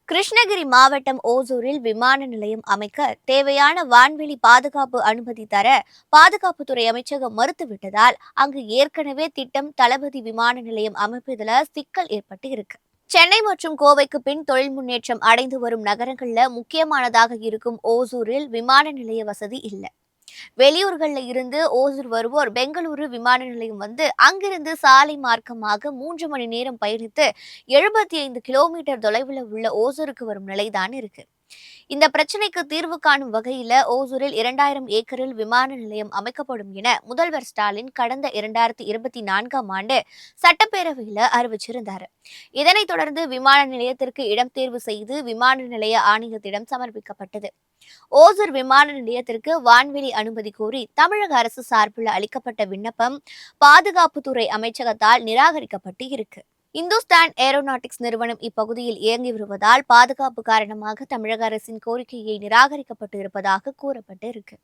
கிருஷ்ணகிரி மாவட்டம் ஓசூரில் விமான நிலையம் அமைக்க தேவையான வான்வெளி பாதுகாப்பு அனுமதி தர பாதுகாப்புத்துறை அமைச்சகம் மறுத்துவிட்டதால் அங்கு ஏற்கனவே திட்டம் தளபதி விமான நிலையம் அமைப்பதில் சிக்கல் ஏற்பட்டு இருக்கு. சென்னை மற்றும் கோவைக்கு பின் தொழில் முன்னேற்றம் அடைந்து வரும் நகரங்கள்ல முக்கியமானதாக இருக்கும் ஓசூரில் விமான நிலைய வசதி இல்லை. வெளியூர்கள்ல இருந்து ஓசூர் வருவோர் பெங்களூரு விமான நிலையம் வந்து அங்கிருந்து சாலை மார்க்கமாக 3 மணி நேரம் பயணித்து 75 கிலோமீட்டர் தொலைவில் உள்ள ஓசூருக்கு வரும் நிலைதான் இருக்கு. இந்த பிரச்சனைக்கு தீர்வு காணும் வகையில ஓசூரில் 2000 ஏக்கரில் விமான நிலையம் அமைக்கப்படும் என முதல்வர் ஸ்டாலின் கடந்த 2024ஆம் ஆண்டு சட்டப்பேரவையில் அறிவிச்சிருந்தார். இதனைத் தொடர்ந்து விமான நிலையத்திற்கு இடம் தேர்வு செய்து விமான நிலைய ஆணையத்திடம் சமர்ப்பிக்கப்பட்டது. ஓசூர் விமான நிலையத்திற்கு வான்வெளி அனுமதி கோரி தமிழக அரசு சார்பில் அளிக்கப்பட்ட விண்ணப்பம் பாதுகாப்புத்துறை அமைச்சகத்தால் நிராகரிக்கப்பட்டு இருக்கு. இந்துஸ்தான் ஏரோநாட்டிக்ஸ் நிறுவனம் இப்பகுதியில் இயங்கி வருவதால் பாதுகாப்பு காரணமாக தமிழக அரசின் கோரிக்கையை நிராகரிக்கப்பட்டு இருப்பதாக கூறப்பட்டு இருக்கு.